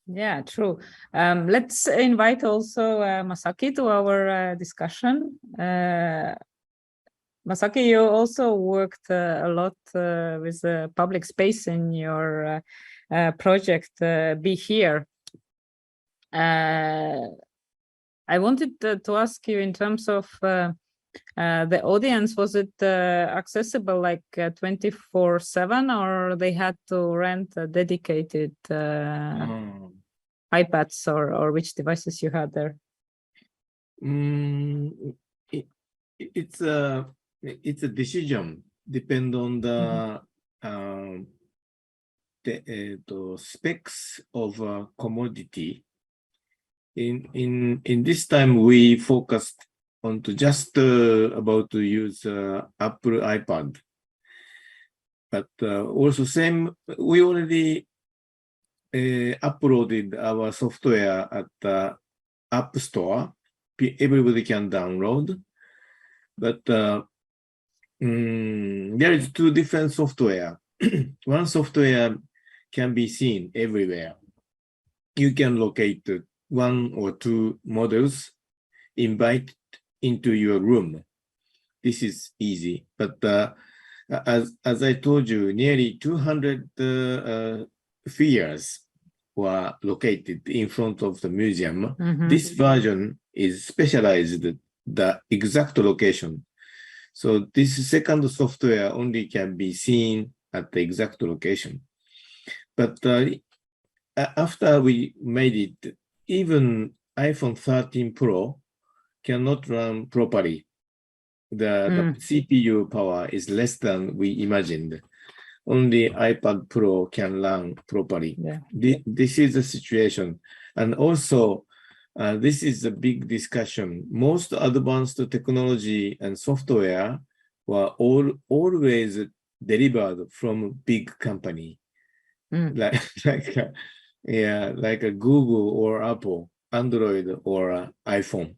Yeah, true. Let's invite also Masaki to our discussion. Masaki, you also worked a lot with public space in your project, Be Here. I wanted to ask you in terms of the audience, was it accessible like 24/7, or they had to rent a dedicated iPads or which devices you had there? It's a decision depend on the specs of a commodity. In this time, we focused on to just about to use Apple iPad, but also we already uploaded our software at the App Store. Everybody can download, but there is two different software. One software can be seen everywhere. You can locate one or two models, invite into your room. This is easy, but as I told you, nearly 200 figures were located in front of the museum. This version is specialized the exact location. So this second software only can be seen at the exact location. But after we made it, even iPhone 13 Pro cannot run properly. The CPU power is less than we imagined. Only iPad Pro can run properly. Yeah. This is the situation. And also, this is a big discussion. Most advanced technology and software were always delivered from big company, like a Google or Apple, Android or iPhone.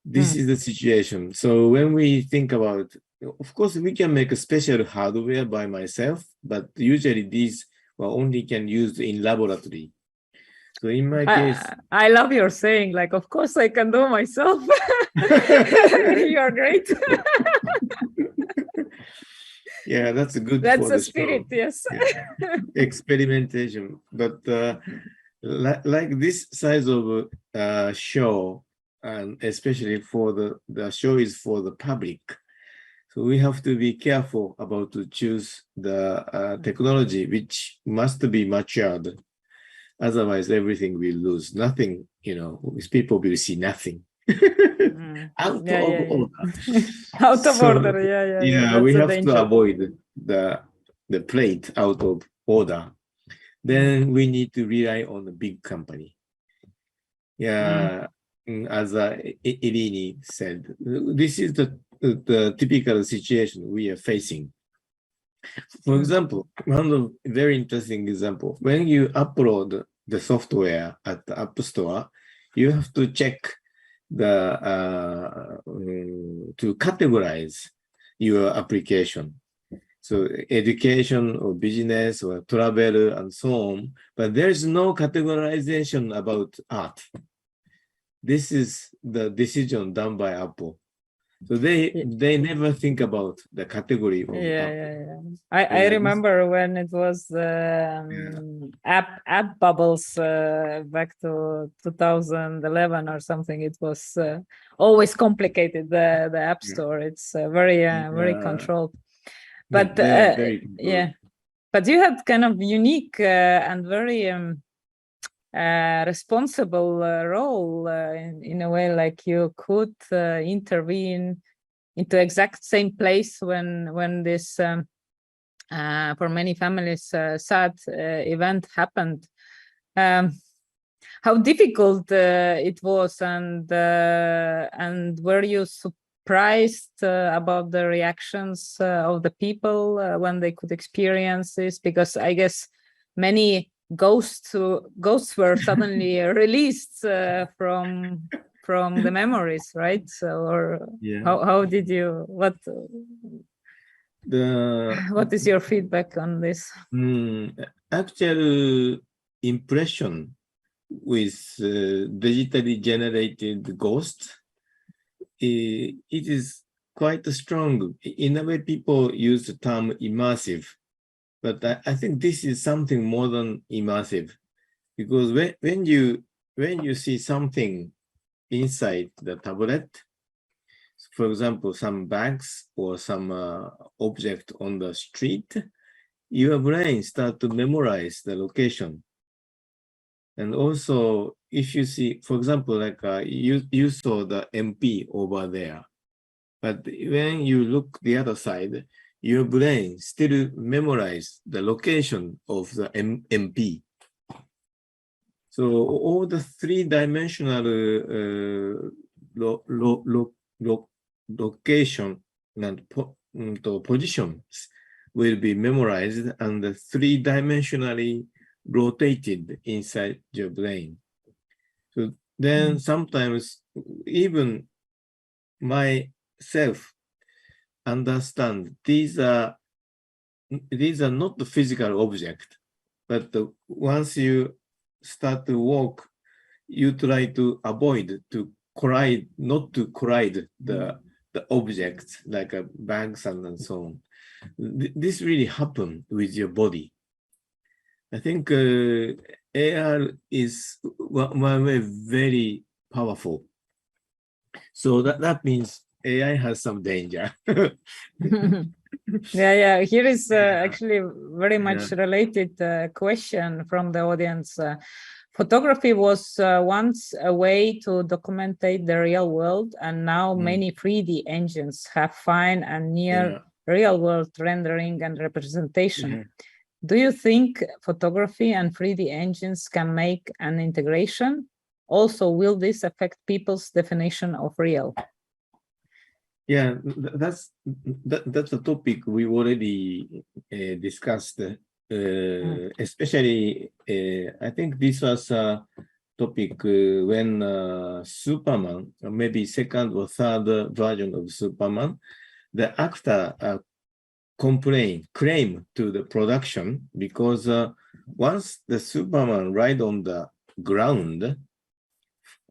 This is the situation. So when we think about, of course, we can make a special hardware by myself, but usually these only can use in laboratory. So in my case, I love your saying, like, of course I can do myself. You are great. Yeah, that's a good. That's for a the spirit, show. yes. Yeah. Experimentation, but like this size of show, and especially for the show is for the public, so we have to be careful about to choose the technology which must be matured. Otherwise, everything will lose. Nothing, people will see nothing. Out of order. Out of order, yeah. We have danger. to avoid the plate out of order. Then we need to rely on a big company. Yeah, as Irini said, this is the typical situation we are facing. For example, one of very interesting example, when you upload the software at the App Store, you have to check to categorize your application. So education or business or travel and so on, but there's no categorization about art. This is the decision done by Apple. So they never think about the category of Apple. I remember when it was app bubbles back to 2011 or something. It was always complicated, the App Store. It's very controlled. But very controlled. but you had kind of unique and very responsible role in a way, like you could intervene into exact same place when this for many families sad event happened. How difficult it was, and were you surprised about the reactions of the people when they could experience this? Because I guess many ghosts were suddenly released from the memories, right? So, or how did you, what is your feedback on this? Actually, impression with digitally generated ghosts, it is quite strong. In a way, people use the term immersive, but I think this is something more than immersive, because when you see something inside the tablet, for example, some bags or some object on the street, your brain starts to memorize the location. And also, if you see, for example, like you saw the MP over there, but when you look the other side, your brain still memorize the location of the MP. So all the three-dimensional location and positions will be memorized and three-dimensionally rotated inside your brain. So then sometimes even myself understand these are not the physical object, but once you start to walk, you try to avoid to collide, not to collide the objects like bags and so on. This really happens with your body. I think AR is one way very powerful. So that means AI has some danger. Yeah. Here is actually very much related question from the audience. Photography was once a way to documentate the real world, and now many 3D engines have fine and near real world rendering and representation. Do you think photography and 3D engines can make an integration? Also, will this affect people's definition of real? Yeah, that's a topic we already discussed. Especially, I think this was a topic when Superman, or maybe second or third version of Superman, the actor claim to the production, because once the Superman ride on the ground,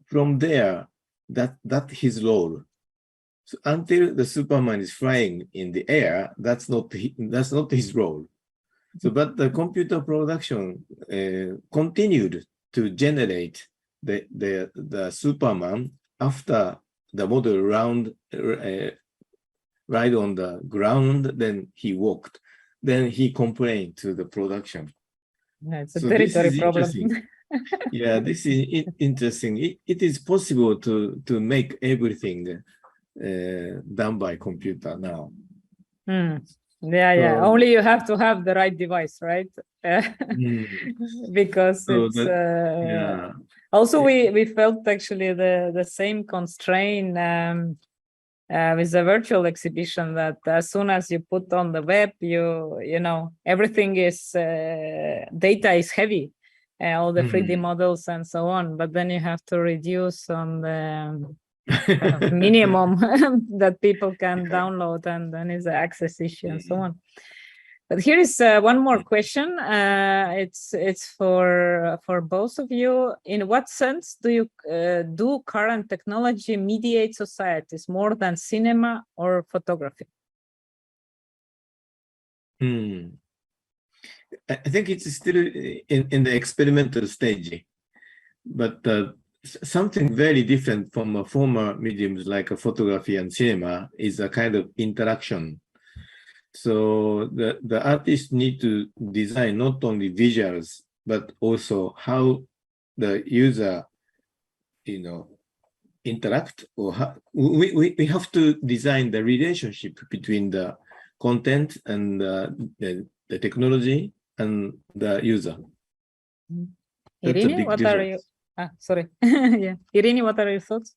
from there, that his role. So until the Superman is flying in the air, that's not his role. So, but the computer production continued to generate the Superman after the model ride on the ground, then he walked. Then he complained to the production. Yeah, it's a territory problem. Yeah, this is interesting. It is possible to make everything done by computer now. Yeah. Only you have to have the right device, right? Because so it's also we felt actually the same constraint with the virtual exhibition, that as soon as you put on the web, you know everything is data is heavy, all the 3D models and so on. But then you have to reduce on the minimum that people can download, and then is the access issue and so on. But here is one more question. It's for both of you. In what sense do current technology mediate societies more than cinema or photography? I think it's still in the experimental stage, but something very different from former mediums like photography and cinema is a kind of interaction. So the artists need to design not only visuals, but also how the user, interact, or how, we have to design the relationship between the content and the technology and the user. Irene, what are you? Sorry. Yeah, Irene, what are your thoughts?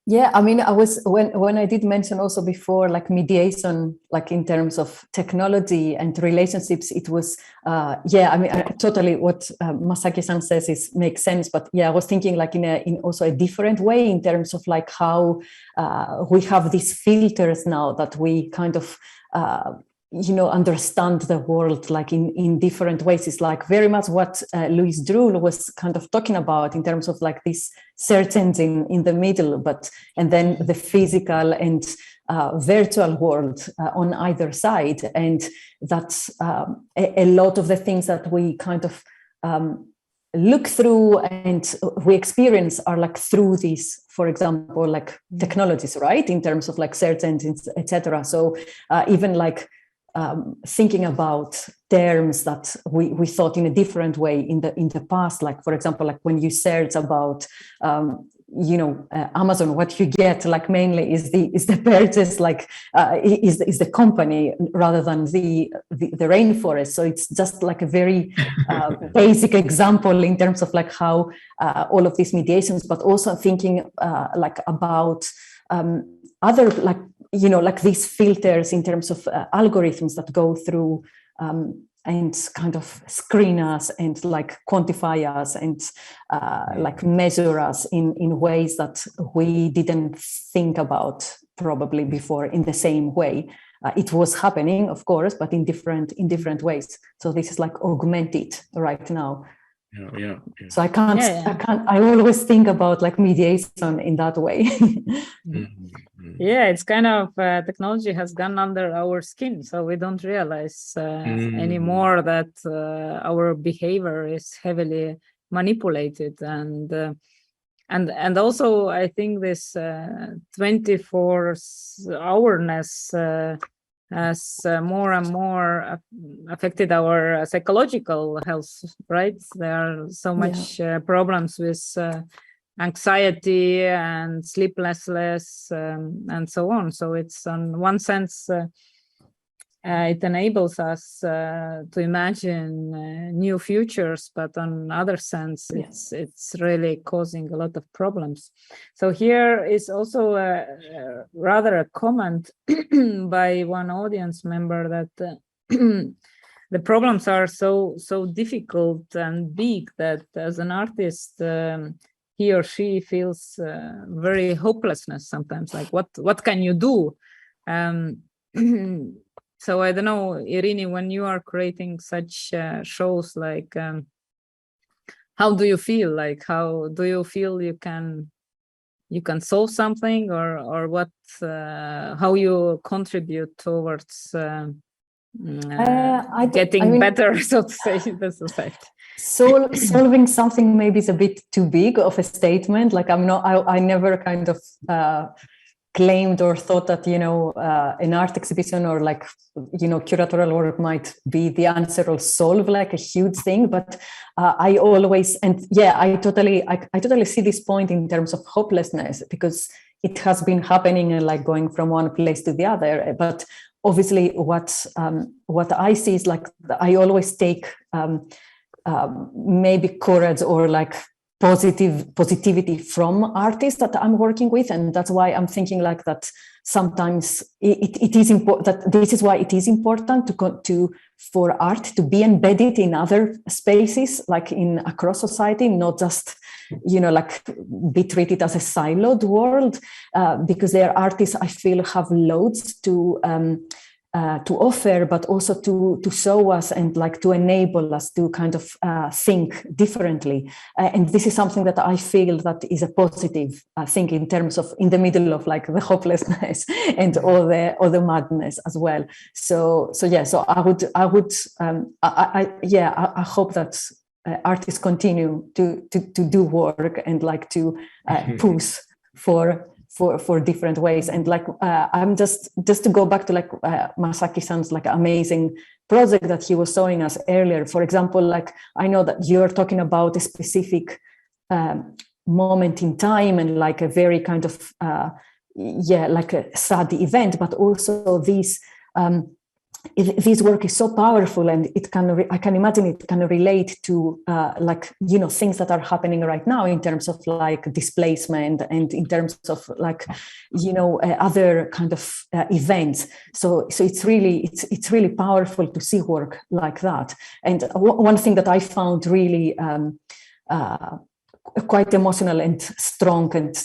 Yeah, I mean, I was when I did mention also before, like mediation, like in terms of technology and relationships, it was, I mean, totally what Masaki-san says makes sense. But yeah, I was thinking like in also a different way in terms of like how we have these filters now that we kind of understand the world like in different ways. It's like very much what Louise Druhl was kind of talking about in terms of like this certainty in the middle, and then the physical and virtual world on either side. And that's a lot of the things that we kind of look through and we experience are like through these, for example, like technologies, right? In terms of like search engines, etc. So even like thinking about terms that we thought in a different way in the past, like for example, like when you search about Amazon, what you get like mainly is the purchase, like is the company rather than the rainforest. So it's just like a very basic example in terms of like how all of these mediations, but also thinking like about other like like these filters in terms of algorithms that go through and kind of screen us and like quantify us and like measure us in ways that we didn't think about probably before in the same way. It was happening, of course, but in different ways. So this is like augmented right now. Yeah. So I always think about like mediation in that way. Yeah, it's kind of technology has gone under our skin, so we don't realize anymore that our behavior is heavily manipulated, and also I think this 24-hourness has more and more affected our psychological health, right? There are so much problems with anxiety and sleeplessness and so on. So it's on one sense, it enables us to imagine new futures, but on other sense, it's really causing a lot of problems. So here is also rather a comment by one audience member that the problems are so difficult and big that as an artist, he or she feels very hopelessness sometimes. Like, what can you do? So I don't know, Irini, when you are creating such shows, like, how do you feel? Like, how do you feel you can solve something, or what? How you contribute towards getting better, so to say, the society? So solving something maybe is a bit too big of a statement. Like I never kind of claimed or thought that, an art exhibition or like, curatorial work might be the answer or solve like a huge thing. But I always, I totally see this point in terms of hopelessness, because it has been happening and like going from one place to the other. But obviously what I see is like, I always take maybe courage or like positivity from artists that I'm working with, and that's why I'm thinking like that. Sometimes it is important. That this is why it is important for art to be embedded in other spaces, like across society, not just like be treated as a siloed world, because their artists, I feel, have loads to offer, but also to show us and like to enable us to kind of think differently. And this is something that I feel that is a positive thing in terms of in the middle of like the hopelessness and all the madness as well. So I hope that artists continue to do work and like to push for different ways. And like I'm just to go back to like Masaki-san's like amazing project that he was showing us earlier. For example, like I know that you're talking about a specific moment in time and like a very kind of like a sad event, but also this work is so powerful, and I can imagine it can relate to like things that are happening right now in terms of like displacement and in terms of like other kind of events. So it's really powerful to see work like that. And one thing that I found really quite emotional and strong, and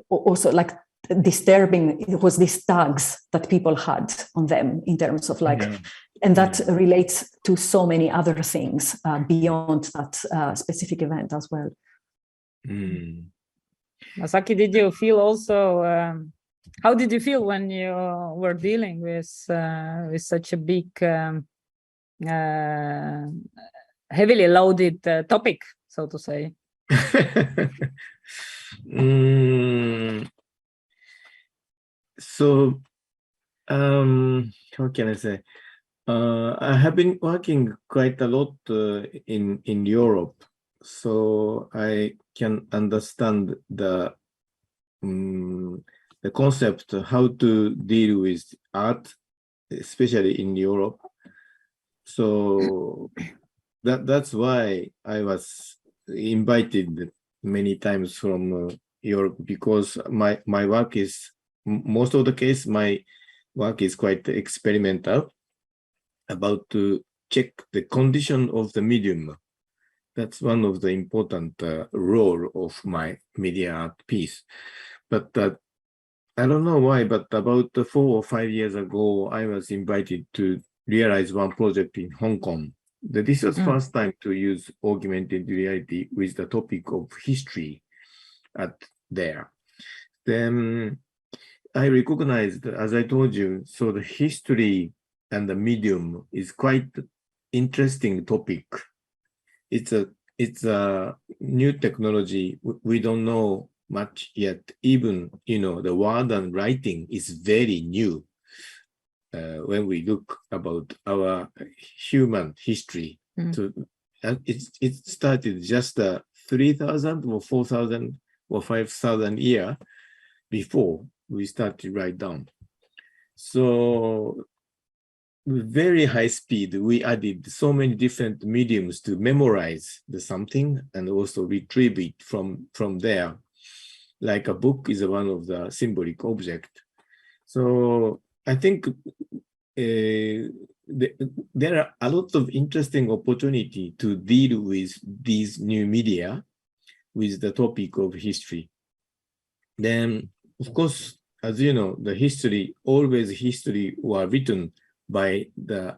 also like disturbing it was these tags that people had on them in terms of like, Yeah. and that relates to so many other things beyond that specific event as well. Masaki, did you feel also, how did you feel when you were dealing with such a big, heavily loaded topic, so to say? So, how can I say? I have been working quite a lot in Europe, so I can understand the concept how to deal with art, especially in Europe. So that's why I was invited many times from Europe, because my work is, most of the case, my work is quite experimental, about to check the condition of the medium. That's one of the important role of my media art piece. But I don't know why, but about 4 or 5 years ago, I was invited to realize one project in Hong Kong. This was first time to use augmented reality with the topic of history there. Then I recognized, as I told you, so the history and the medium is quite interesting topic. It's a new technology. We don't know much yet. Even, the word and writing is very new. When we look about our human history, so it started just 3,000 or 4,000 or 5,000 years before we start to write down. So with very high speed, we added so many different mediums to memorize something and also retrieve it from there. Like a book is one of the symbolic object. So I think there are a lot of interesting opportunity to deal with these new media with the topic of history. Then, of course, as you know, the history were written by the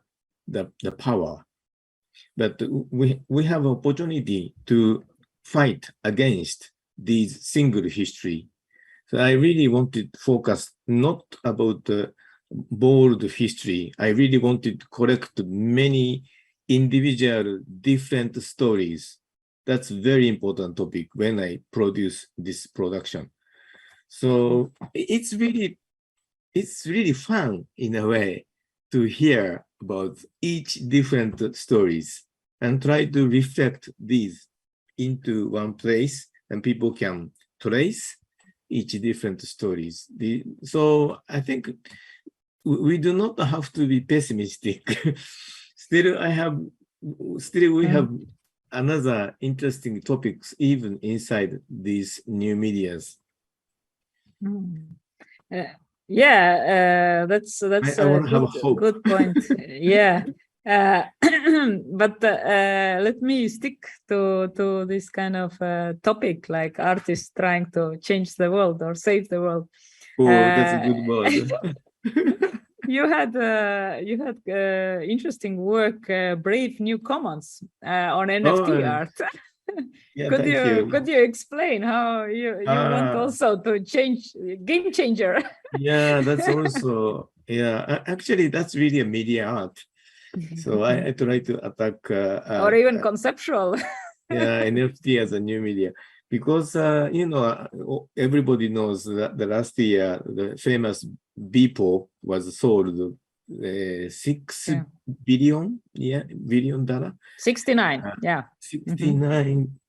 power. But we have opportunity to fight against these single history. So I really wanted to focus not about the bold history. I really wanted to collect many individual different stories. That's very important topic when I produce this production. So it's really fun in a way to hear about each different stories and try to reflect these into one place, and people can trace each different stories. So I think we do not have to be pessimistic. Still, we have another interesting topics even inside these new medias. That's a good point. Yeah. But let me stick to this kind of topic, like artists trying to change the world or save the world. Oh, that's a good word. You had interesting work, Brave New Commons on NFT art. Yeah, could you explain how you want also to change, game changer? Yeah, that's also, actually that's really a media art. So I try to attack or even conceptual. Yeah, NFT as a new media, because everybody knows that the last year the famous Beeple was sold $6 billion, $69. 69.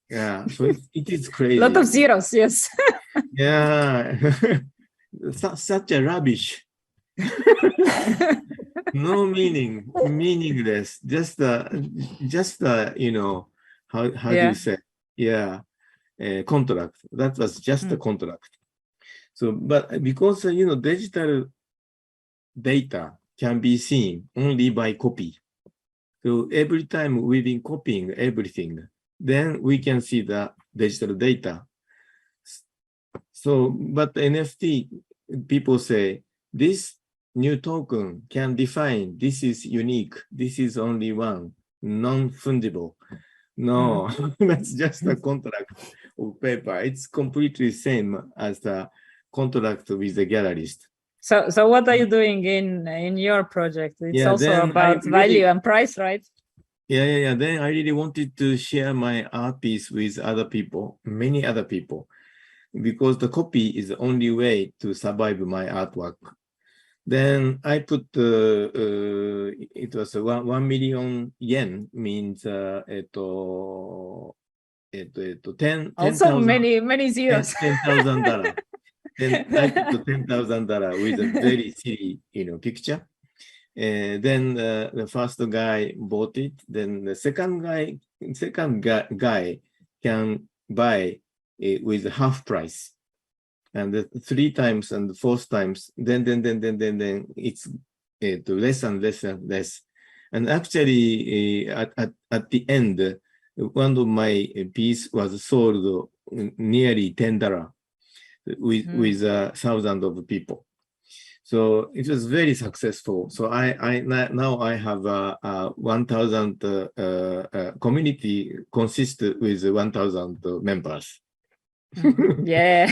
Yeah, so it is crazy. A lot of zeros, yes. Yeah, such a rubbish. No meaningless. Just how do you say? Contract. That was just a contract. So, but because digital data can be seen only by copy. So every time we've been copying everything, then we can see the digital data. So, but NFT people say, this new token can define, this is unique, this is only one, non-fungible. No, that's just a contract of paper. It's completely same as the contract with the gallerist. So what are you doing in your project? It's also about value and price, right? Yeah. Then I really wanted to share my art piece with other people, many other people, because the copy is the only way to survive my artwork. Then I put it was 1 million yen, means 10 also many zeros. $10,000. Then I put $10,000 with a very silly, picture. Then the first guy bought it. Then the second guy can buy it with half price, and the 3 times and the 4th times. Then it's less and less and less. And actually, at the end, one of my piece was sold nearly $10 with 1,000 of people. So it was very successful. So now I have 1,000 community consists with 1,000 members. Yeah,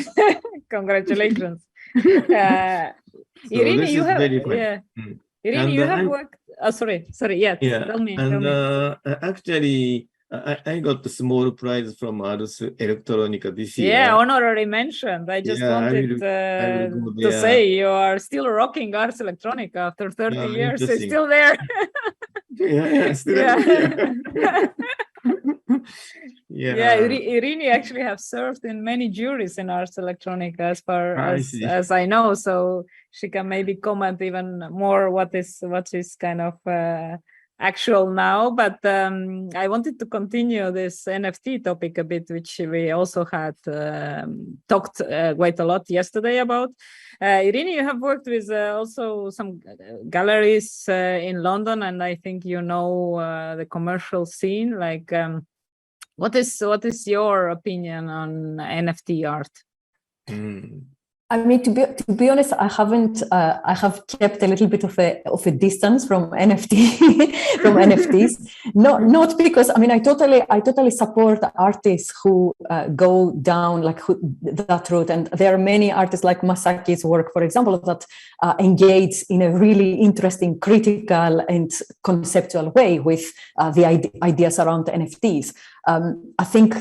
congratulations. Irene, you have Irene, you have worked. Oh, sorry. Yeah. Tell me. Actually, I got the small prize from Ars Electronica this year. Yeah, honorary mention. I just wanted to say you are still rocking Ars Electronica after 30 years. It's still there. Still there. Irene actually have served in many juries in Ars Electronica as far as I know, so she can maybe comment even more what is kind of actual now. But I wanted to continue this NFT topic a bit, which we also had talked quite a lot yesterday about. Irene, you have worked with also some galleries in London, and I think you know the commercial scene. Like, what is your opinion on NFT art? I mean, to be honest, I have kept a little bit of a distance from NFTs. Not because, I mean, I totally support artists who go down that route, and there are many artists like Masaki's work, for example, that engage in a really interesting, critical and conceptual way with the ideas around the NFTs. I think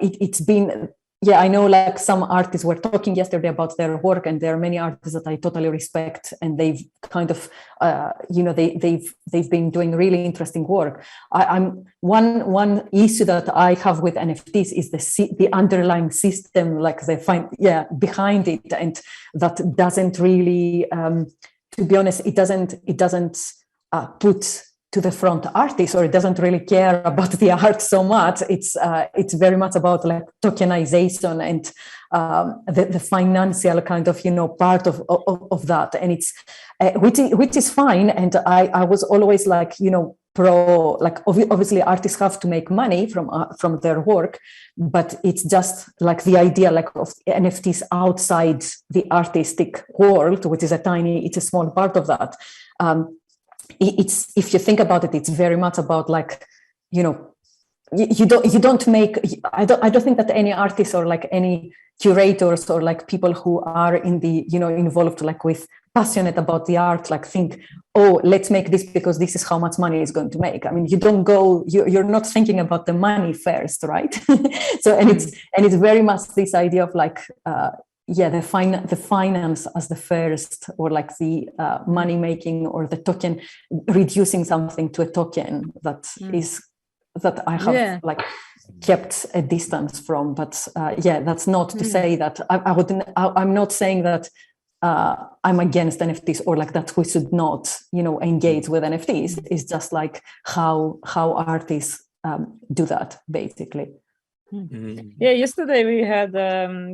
it's been. Yeah, I know like some artists were talking yesterday about their work, and there are many artists that I totally respect, and they've kind of, they've been doing really interesting work. I'm one issue that I have with NFTs is the underlying system, like behind it, and that doesn't really, to be honest, it doesn't put to the front artist, or it doesn't really care about the art so much. It's very much about like tokenization and the financial kind of part of that, and it's which is fine. And I was always like pro, like obviously artists have to make money from their work, but it's just like the idea like of NFTs outside the artistic world, which is it's a small part of that. It's, if you think about it, it's very much about like, you don't make, I don't think that any artists or like any curators or like people who are in the, involved like with passionate about the art, like think, oh, let's make this because this is how much money it's going to make. I mean, you're not thinking about the money first, right? So, and it's very much this idea of like, the finance as the first, or like the money making, or the token, reducing something to a token that I have like kept a distance from. But that's not to say that I'm not saying that I'm against NFTs, or like that we should not engage with NFTs. It's just like how artists do that, basically. Yeah, yesterday we had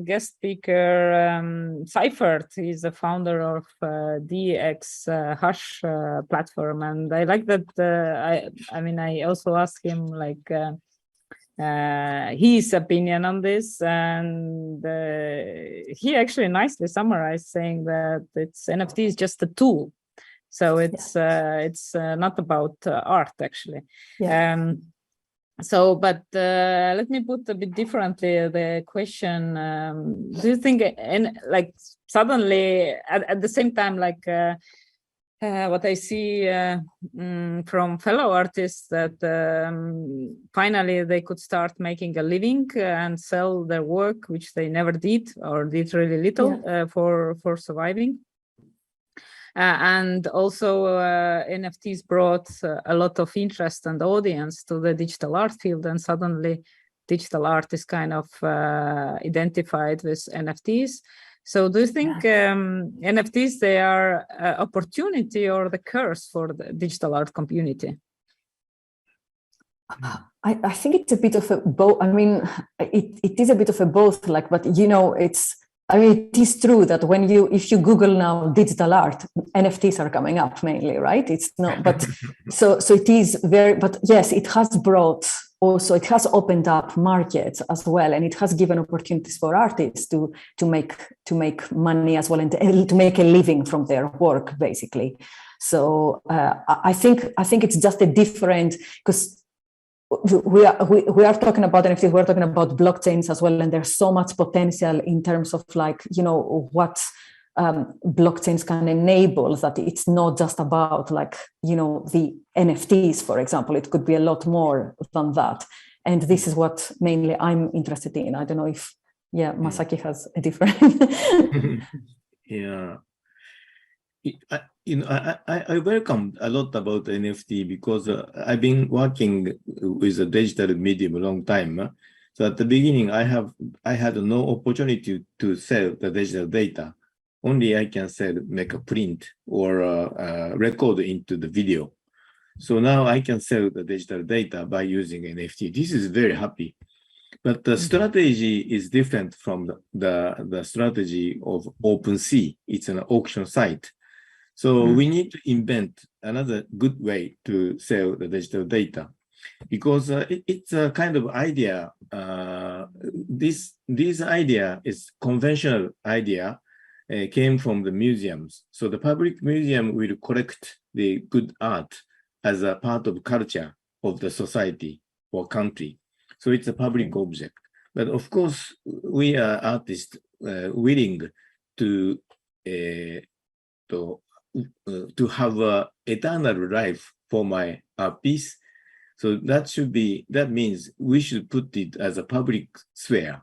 guest speaker Seifert. He's the founder of DX Hash platform, and I like that. I also asked him like his opinion on this, and he actually nicely summarized, saying that NFT is just a tool, so it's not about art actually. Yeah. But let me put a bit differently the question. Do you think, and like suddenly at the same time, like what I see from fellow artists, that finally they could start making a living and sell their work, which they never did or did really little for surviving. And also NFTs brought a lot of interest and audience to the digital art field, and suddenly digital art is kind of identified with NFTs. So do you think NFTs, they are opportunity or the curse for the digital art community? I think it's a bit of a both. I mean, it is a bit of a both, like, but you know, it is true that if you Google now digital art, NFTs are coming up mainly, right? It's not, but so it is but yes, it has opened up markets as well, and it has given opportunities for artists to make money as well, and to make a living from their work, basically. So I think it's just a different, because we are talking about NFTs, we're talking about blockchains as well, and there's so much potential in terms of, like, you know, what blockchains can enable, that it's not just about, like, you know, the NFTs, for example. It could be a lot more than that, and this is what mainly I'm interested in. I don't know if Masaki has a different I welcome a lot about NFT, because I've been working with a digital medium a long time. So at the beginning, I had no opportunity to sell the digital data. Only I can make a print or record into the video. So now I can sell the digital data by using NFT. This is very happy. But the strategy is different from the strategy of OpenSea. It's an auction site. So we need to invent another good way to sell the digital data, because it's a kind of idea. This idea is conventional idea, came from the museums. So the public museum will collect the good art as a part of culture of the society or country. So it's a public object. But of course, we are artists willing to have an eternal life for my piece. So that means we should put it as a public sphere.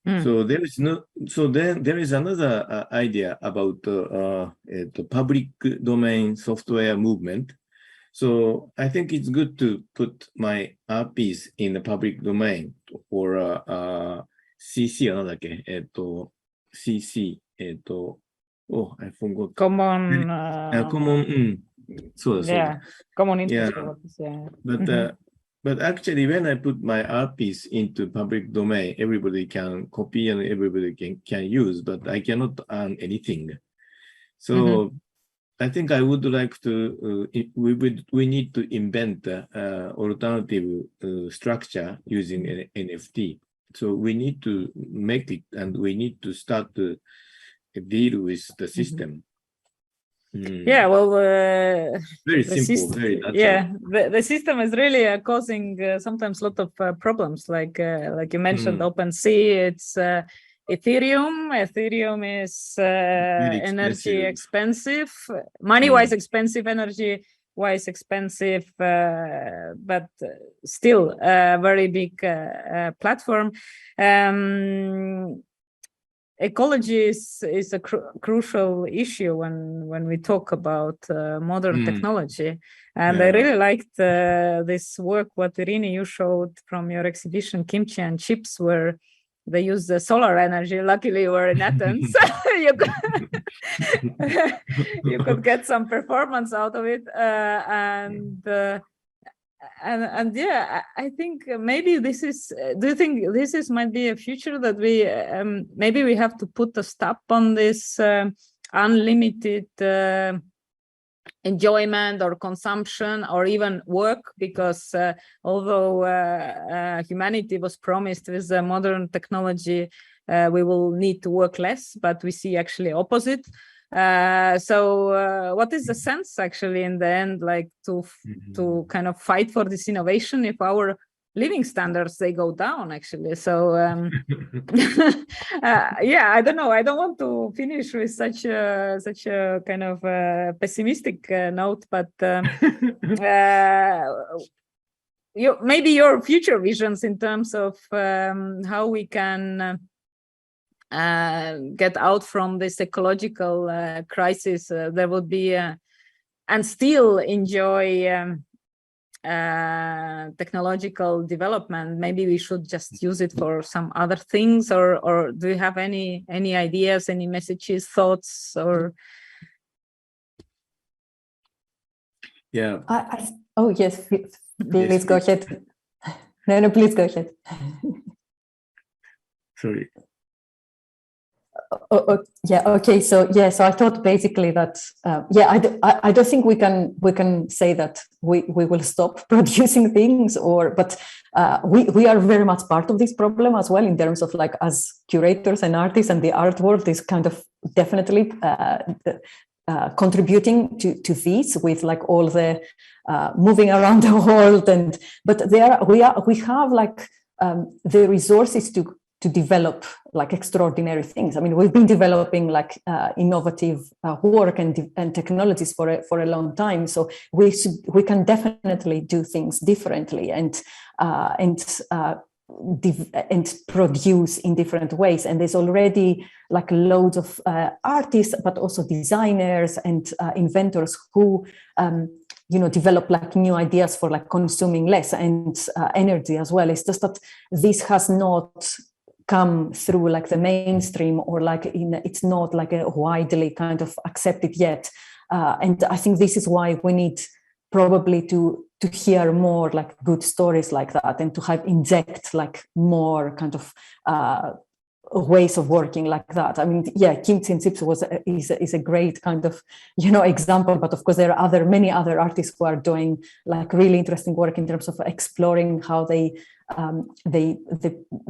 So there is another idea about the public domain software movement. So I think it's good to put my art piece in the public domain, or CC, CC, oh, I forgot. Common. Common interest. But actually, when I put my art piece into public domain, everybody can copy and everybody can use, but I cannot earn anything. So I think I would like to. We need to invent alternative structure using an NFT. So we need to make it, and we need to start to deal with the system. Yeah, well, very simple, very natural. The system is really causing sometimes a lot of problems. Like you mentioned, OpenSea. It's Ethereum. Ethereum is energy expensive, money-wise expensive, energy-wise expensive, but still a very big platform. Ecology is a crucial issue when we talk about modern technology, and I really liked this work what Irini you showed from your exhibition Kimchi and Chips, where they use the solar energy. Luckily you were in Athens. you could get some performance out of it, and yeah, I think maybe this is. Do you think this might be a future that we maybe we have to put a stop on this unlimited enjoyment or consumption or even work, because although humanity was promised with modern technology, we will need to work less, but we see actually opposite. So what is the sense actually in the end, like to kind of fight for this innovation if our living standards, they go down actually? So yeah, I don't know, I don't want to finish with such a kind of pessimistic note, but maybe your future visions in terms of how we can get out from this ecological crisis, there would be and still enjoy technological development. Maybe we should just use it for some other things, or do you have any ideas, any messages, thoughts, or? Yeah. Oh yes, please go ahead. No, please go ahead. Sorry. Yeah. Okay. So yeah. So I thought basically that I don't think we can say that we will stop producing things, but we are very much part of this problem as well, in terms of like as curators and artists, and the art world is kind of definitely contributing to this with like all the moving around the world, but we have like the resources to develop like extraordinary things. I mean, we've been developing like innovative work and technologies for a long time. So we can definitely do things differently and produce in different ways. And there's already like loads of artists, but also designers and inventors who develop like new ideas for like consuming less and energy as well. It's just that this has not come through like the mainstream, or like it's not like a widely kind of accepted yet. And I think this is why we need probably to hear more like good stories like that, and to inject like more kind of ways of working like that. I mean, yeah, Kimchi and Chips is a great kind of example, but of course there are many other artists who are doing like really interesting work in terms of exploring how they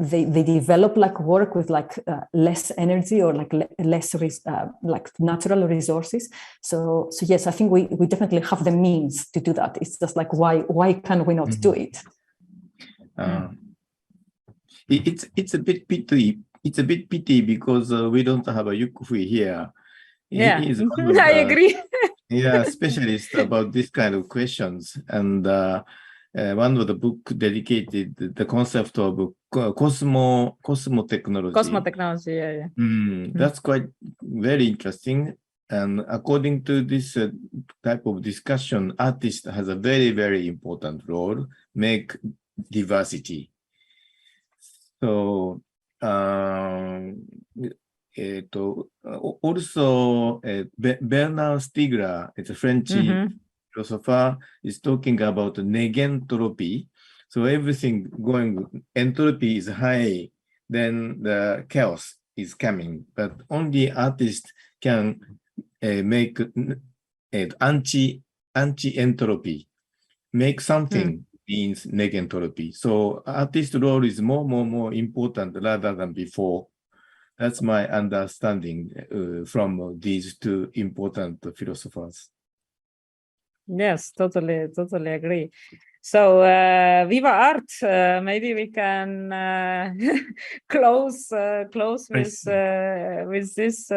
develop like work with like less energy, or like less like natural resources. So yes, I think we definitely have the means to do that. It's just like why can we not do it? It's a bit pity. It's a bit pity because we don't have a Yukufui here. Yeah, He is I agree. Yeah, specialist about this kind of questions. And one of the book dedicated the concept of cosmotechnology. Cosmotechnology, yeah. That's quite very interesting. And according to this type of discussion, artist has a very, very important role, make diversity. So, also, Bernard Stiegler, it's a French philosopher, is talking about negentropy. So everything entropy is high, then the chaos is coming. But only artists can make anti-entropy, make something. Means negentropy. So artist role is more important rather than before. That's my understanding from these two important philosophers. Yes, totally agree. So Viva Art, maybe we can close with this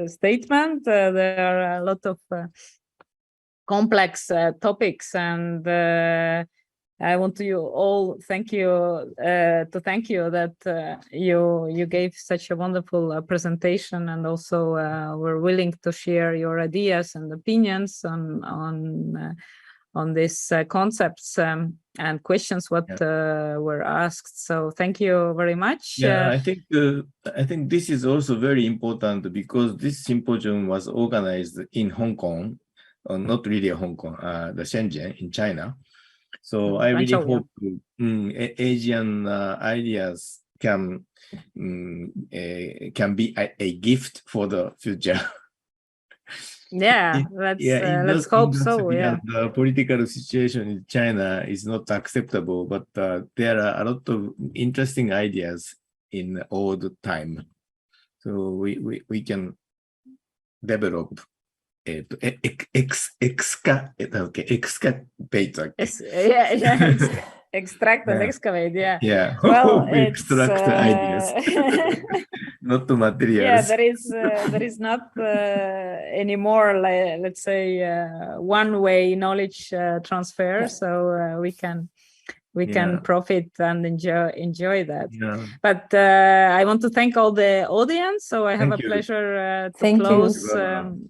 statement. There are a lot of complex topics, and I want to all thank you that you gave such a wonderful presentation, and also were willing to share your ideas and opinions on these concepts and questions were asked. So thank you very much. Yeah, I think this is also very important, because this symposium was organized in Hong Kong, not really Hong Kong, the Shenzhen in China. So I really hope Asian ideas can be a gift for the future. Yeah, in let's those hope so. industries, Yeah. the political situation in China is not acceptable, but there are a lot of interesting ideas in all the time. So we can develop excavate. Extract and Yeah. excavate. Yeah. Yeah. Well, We it's extract ideas, not the yeah, materials. there is not anymore, like, let's say, one-way knowledge transfer. So we can profit and enjoy that. Yeah. But I want to thank all the audience. So I have Thank a you. pleasure to Thank you. close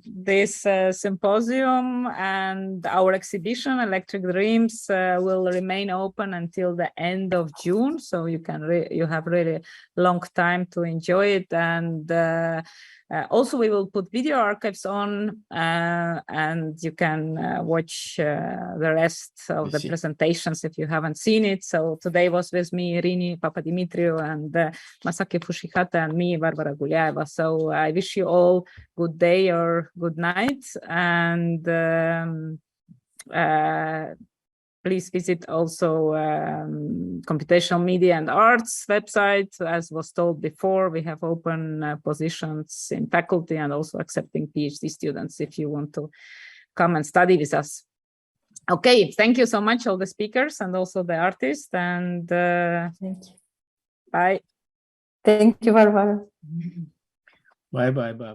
this symposium, and our exhibition Electric Dreams will remain open until the end of June. So you can you have really long time to enjoy it. And also we will put video archives on, and you can watch the rest of the presentations if you haven't seen it. So today was with me Rini Papadimitriou and Masaki Fushihata and me, Barbara Gulyaeva. So I wish you all good day or good night, and please visit also Computational Media and Arts website. As was told before, we have open positions in faculty and also accepting PhD students if you want to come and study with us. Okay, thank you so much, all the speakers and also the artists, and Thank you. bye. Thank you, Barbara. Bye.